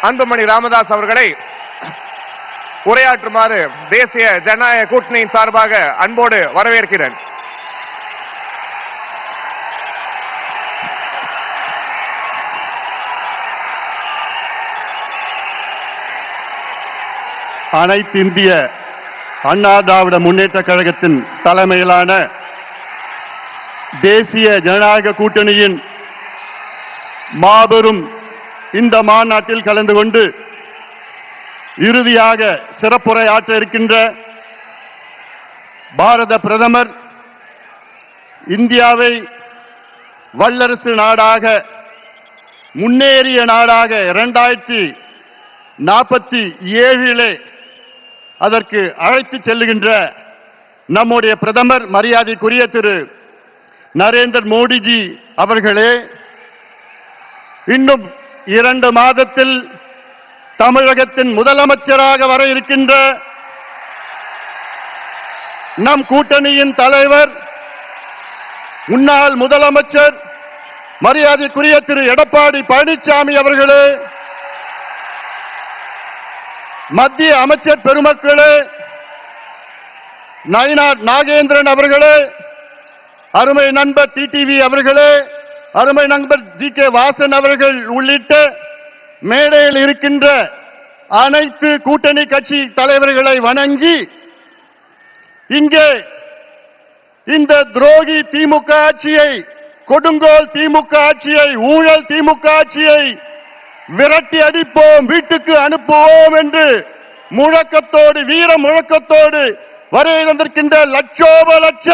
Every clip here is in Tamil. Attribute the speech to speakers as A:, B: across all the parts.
A: அன்புமணி ராமதாஸ் அவர்களை உரையாற்றுமாறு தேசிய ஜனநாயக கூட்டணியின் சார்பாக அன்போடு வரவேற்கிறேன்.
B: அனைத்து இந்திய அண்ணா திராவிட முன்னேற்ற கழகத்தின் தலைமையிலான தேசிய ஜனநாயக கூட்டணியின் மாபெரும் இந்த மாநாட்டில் கலந்து கொண்டு இறுதியாக சிறப்புரை ஆற்ற இருக்கின்ற பாரத பிரதமர் இந்தியாவை வல்லரசு நாடாக முன்னேறிய நாடாக 2047 அதற்கு அழைத்து செல்லுகின்ற நம்முடைய பிரதமர் மரியாதைக்குரிய திரு நரேந்திர மோடிஜி அவர்களே, இன்னும் 2 மாதத்தில் தமிழகத்தின் முதலமைச்சராக வர இருக்கின்ற நம் கூட்டணியின் தலைவர் முன்னாள் முதலமைச்சர் மரியாதைக்குரிய திரு எடப்பாடி பழனிசாமி அவர்களே, மத்திய அமைச்சர் பெருமக்களே, நயினார் நாகேந்திரன் அவர்களே, அருமை நண்பர் டிடிவி அவர்களே, அருமை நண்பர் ஜி கே வாசன் அவர்கள் உள்ளிட்ட மேடையில் இருக்கின்ற அனைத்து கூட்டணி கட்சி தலைவர்களை வணங்கி, இங்கே இந்த துரோகி திமுக ஆட்சியை, கொடுங்கோல் திமுக ஆட்சியை, ஊழல் திமுக ஆட்சியை விரட்டி அடிப்போம், வீட்டுக்கு அனுப்புவோம் என்று முழக்கத்தோடு, வீர முழக்கத்தோடு வருகை தந்திருக்கின்ற லட்சோப லட்ச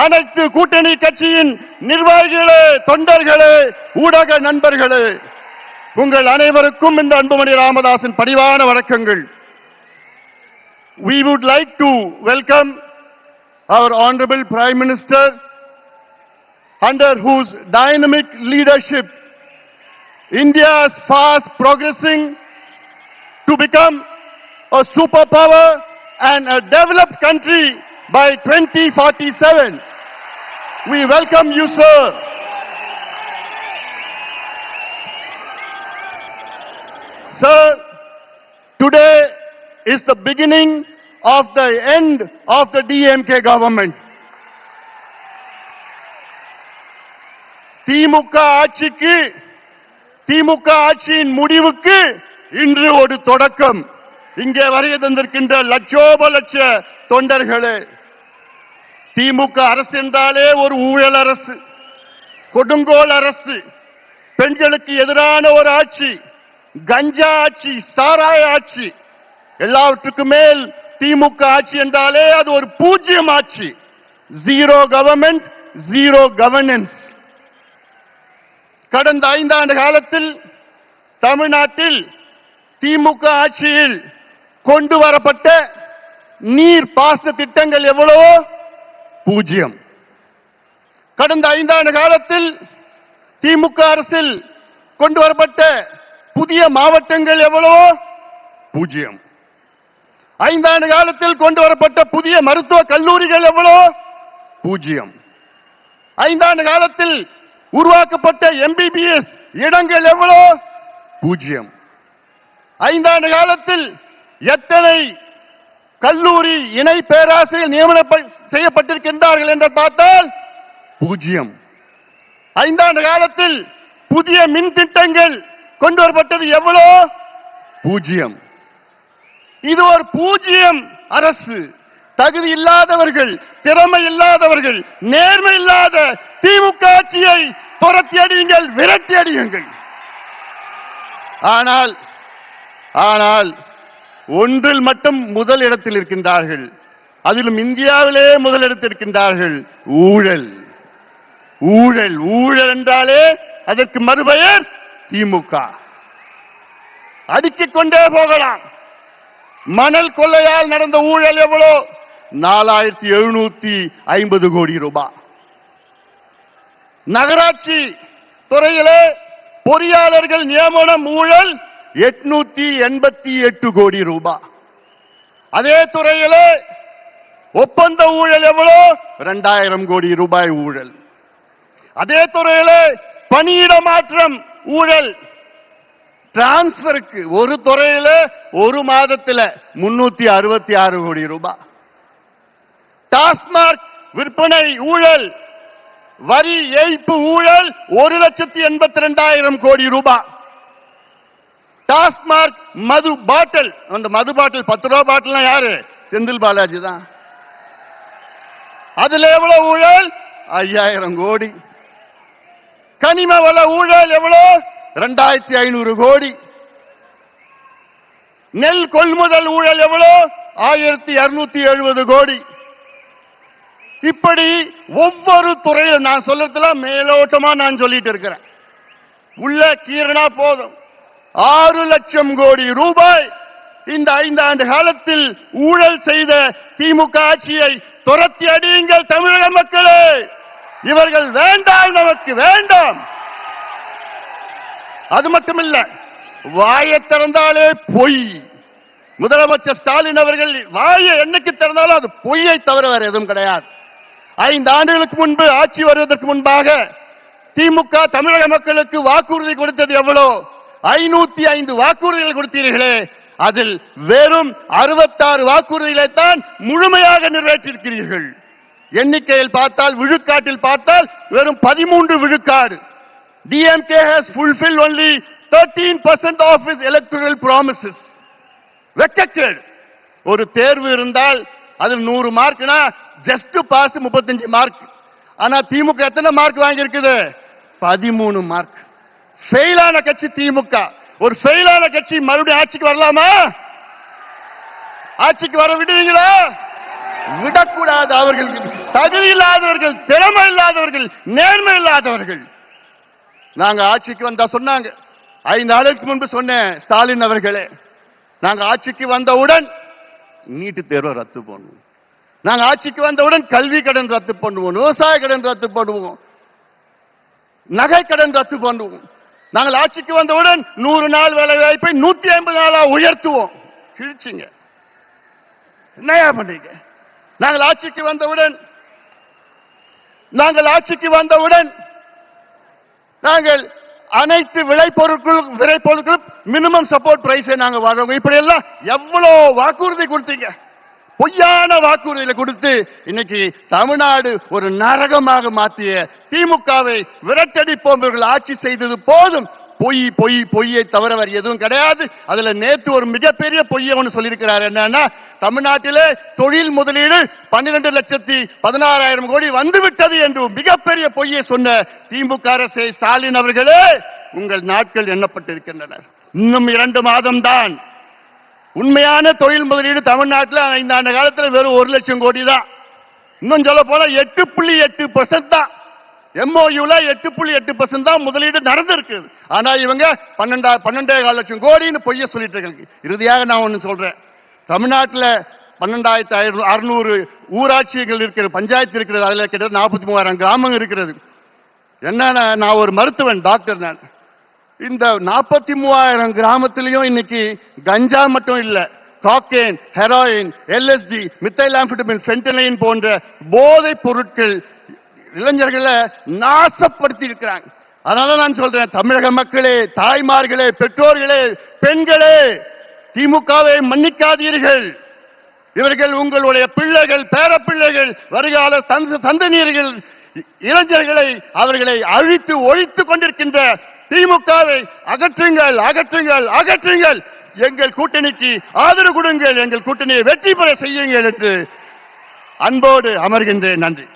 B: அனைத்து கூட்டணி கட்சியின் நிர்வாகிகளே, தொண்டர்களே, ஊடக நண்பர்களே, உங்கள் அனைவருக்கும் இந்த அன்புமணி ராமதாஸின் பணிவான வணக்கங்கள். We would like to welcome our Honorable Prime Minister, under whose dynamic leadership India is fast progressing to become a superpower and a developed country by 2047. We welcome you, sir. Sir, today is the beginning of the end of the DMK government. திமுக ஆட்சியின் முடிவுக்கு இன்று ஒரு தொடக்கம். இங்கே வருகை தந்திருக்கின்ற லட்சோப லட்ச தொண்டர்களே, திமுக அரசு என்றாலே ஒரு ஊழல் அரசு, கொடுங்கோல் அரசு, பெண்களுக்கு எதிரான ஒரு ஆட்சி, கஞ்சா ஆட்சி, சாராய ஆட்சி, எல்லாவற்றுக்கும் மேல் திமுக ஆட்சி என்றாலே அது ஒரு பூஜ்யம் ஆட்சி. Zero government, zero governance. கடந்த 5 ஆண்டு காலத்தில் தமிழ்நாட்டில் திமுக ஆட்சியில் கொண்டு வரப்பட்ட நீர் பாசன திட்டங்கள் எவ்வளவோ பூஜ்யம். கடந்த 5 ஆண்டு காலத்தில் திமுக அரசில் கொண்டு வரப்பட்ட புதிய மாவட்டங்கள் எவ்வளவோ பூஜ்யம். 5 ஆண்டு காலத்தில் கொண்டு வரப்பட்ட புதிய மருத்துவ கல்லூரிகள் எவ்வளவோ பூஜ்யம். 5 ஆண்டு காலத்தில் உருவாக்கப்பட்ட MBBS இடங்கள் எவ்வளவோ பூஜ்யம். 5 ஆண்டு காலத்தில் எத்தனை கல்லூரி இணை பேராசிரியர் நியமனம் செய்யப்பட்டிருக்கின்றார்கள் என்று பார்த்தால் பூஜ்யம். 5 ஆண்டு காலத்தில் புதிய மின் திட்டங்கள் கொண்டு வரப்பட்டது எவ்வளவு பூஜ்யம். இது ஒரு பூஜ்யம் அரசு. தகுதி இல்லாதவர்கள், திறமை இல்லாதவர்கள், நேர்மை இல்லாத திமுக ஆட்சியை துரத்தி அடியுங்கள், விரட்டி அடியுங்கள். ஆனால் ஒன்றில் மட்டும் முதல் இடத்தில் இருக்கின்றார்கள், அதிலும் இந்தியாவிலே முதலிடத்தில் இருக்கின்றார்கள். ஊழல். ஊழல் ஊழல் என்றாலே அதற்கு மறுபெயர் திமுக. அடுக்கிக் கொண்டே போகலாம். மணல் கொள்ளையால் நடந்த ஊழல் எவ்வளோ? 4750 கோடி ரூபாய். நகராட்சி துறையிலே பொறியாளர்கள் நியமனம் ஊழல் 888 கோடி ரூபாய். அதே துறையிலே ஒப்பந்த ஊழல் எவ்வளோ? 2000 கோடி ரூபாய் ஊழல். அதே துறையிலே பணியிட மாற்றம் ஊழல் டிரான்ஸ்பருக்கு ஒரு துறையில ஒரு மாதத்தில் 366 கோடி ரூபாய். டாஸ்மாக் விற்பனை ஊழல், வரி ஏய்ப்பு ஊழல் 1,82,000 கோடி ரூபாய். டாஸ்மாக் மது பாட்டில், அந்த மது பாட்டில் 10 ரூபாய் பாட்டில் யாரு? செந்தில் பாலாஜி தான். அதுல எவ்வளவு ஊழல்? 5000 கோடி. கனிம வள ஊழல் எவ்வளவு? 2500 கோடி. நெல் கொள்முதல் ஊழல் எவ்வளவு? 1270 கோடி. இப்படி ஒவ்வொரு துறையில் நான் சொல்றதுல மேலோட்டமா நான் சொல்லிட்டு இருக்கிறேன். உள்ள கீரனா போதும் 6 லட்சம் கோடி ரூபாய் இந்த 5 ஆண்டு காலத்தில் ஊழல் செய்த திமுக ஆட்சியை துரத்தி அடியுங்கள் தமிழக மக்களே. இவர்கள் வேண்டாம், நமக்கு வேண்டாம். அது மட்டுமில்ல, வாயை திறந்தாலே பொய். முதலமைச்சர் ஸ்டாலின் அவர்கள் வாயை என்னைக்கு திறந்தாலும் அது பொய்யை தவிர வேற எதுவும் கிடையாது. 5 ஆண்டுகளுக்கு முன்பு ஆட்சி வருவதற்கு முன்பாக திமுக தமிழக மக்களுக்கு வாக்குறுதி கொடுத்தது எவ்வளோ? 505 வாக்குறுதிகள் கொடுத்தீர்களே, அதில் வெறும் 66 வாக்குறுதிகளை தான் முழுமையாக நிறைவேற்றியிருக்கிறீர்கள். எண்ணிக்கையில் பார்த்தால், விழுக்காட்டில் பார்த்தால் வெறும் 13 விழுக்காடு. DMK has fulfilled only 13% of its electoral promises. வெக்கக்கேடு. ஒரு தேர்வு இருந்தால் அதில் 100 மார்க்னா ஜஸ்ட் பாஸ் 35 மார்க். ஆனா திமுக எத்தனை மார்க் வாங்கி இருக்குது? 13 மார்க். ஃபெயிலான கட்சி திமுக. ஒரு ஃபெயிலான கட்சி மறுபடியும் ஆட்சிக்கு வரலாமா? ஆட்சிக்கு வர விடுவீங்களா? விடக்கூடாது. அவர்கள் தகுதி இல்லாதவர்கள், திறமை இல்லாதவர்கள், நேர்மை இல்லாதவர்கள். நாங்க ஆட்சிக்கு வந்தா சொன்னாங்க, 5 நாளுக்கு முன்பு சொன்னேன், ஸ்டாலின் அவர்களே, நாங்க ஆட்சிக்கு வந்தவுடன் நீட்டு தேர்வை ரத்து பண்ணுவோம், நாங்க ஆட்சிக்கு வந்தவுடன் கல்வி கடன் ரத்து பண்ணுவோம், விவசாய கடன் ரத்து பண்ணுவோம், நகை கடன் ரத்து பண்ணுவோம், நாங்கள் ஆட்சிக்கு வந்தவுடன் 100 நாள் வேலை வாய்ப்பை 150 நாளா உயர்த்துவோம். கிழிச்சிங்க. என்னையா பண்றீங்க? நாங்கள் ஆட்சிக்கு வந்தவுடன் நாங்கள் அனைத்து விளைபொருட்களும் மினிமம் சப்போர்ட் பிரைஸை நாங்க வழங்குவோம். இப்படி எல்லாம் எவ்வளவு வாக்குறுதி கொடுத்தீங்க? பொய்யான வாக்குறுதிகளை கொடுத்து இன்னைக்கு தமிழ்நாடு ஒரு நரகமாக மாற்றிய திமுகவை விரட்டடிப்போம். ஆட்சி செய்தது போதும். பொய் பொய் பொய்யை தவிர வேறு எதுவும் கிடையாது. அதுல நேத்து ஒரு மிகப்பெரிய பொய்யை ஒன்று சொல்லியிருக்கிறார். என்னன்னா, தமிழ்நாட்டிலே தொழில் முதலீடு 12,16,000 கோடி வந்துவிட்டது என்று மிகப்பெரிய பொய்யை சொன்ன திமுக அரசே, ஸ்டாலின் அவர்களே, உங்கள் நாட்கள் எண்ணப்பட்டிருக்கின்றன. இன்னும் 2 மாதம் தான். உண்மையான தொழில் முதலீடு தமிழ்நாட்டில் 5 ஆண்டு காலத்தில் வெறும் 1 லட்சம் கோடி தான். இன்னும் சொல்ல போனா 8.8% தான். MOUல 8.8% தான் முதலீடு நடந்திருக்கு. ஆனா இவங்க 12.5 லட்சம் கோடின்னு பொய்ய சொல்லிட்டு இருக்காங்க. இறுதியாக நான் ஒன்னு சொல்றேன். தமிழ்நாட்டில் 12,600 ஊராட்சிகள் இருக்கிறது, பஞ்சாயத்து இருக்கிறது. அதுல கிட்டத்தட்ட 43,000 கிராமம் இருக்கிறது. என்னன்னா, நான் ஒரு மருத்துவன், டாக்டர். நான் இந்த 43,000 கிராமத்திலையும் இன்னைக்கு கஞ்சா மட்டும் இல்ல, காக்கேன், ஹெராயின், LSD, மித்தைலாம்ஃபெட்டமின், ஃபென்டனைன் போன்ற போதைப் பொருட்கள் இளைஞர்களை நாசப்படுத்தி இருக்கிறாங்க. அதனால நான் சொல்றேன், தமிழக மக்களே, தாய்மார்களே, பெற்றோர்களே, பெண்களே, திமுகவை மன்னிக்காதீர்கள். இவர்கள் உங்களுடைய பிள்ளைகள், பேரப்பிள்ளைகள், வருகால சந்ததியர்கள், இளைஞர்களை அவர்களை அழித்து ஒழித்துக் கொண்டிருக்கின்ற திமுகவை அகற்றுங்கள், அகற்றுங்கள், அகற்றுங்கள். எங்கள் கூட்டணிக்கு ஆதரவு கொடுங்கள், எங்கள் கூட்டணியை வெற்றி பெற செய்யுங்கள் என்று அன்போடு அமர்கின்றேன். நன்றி.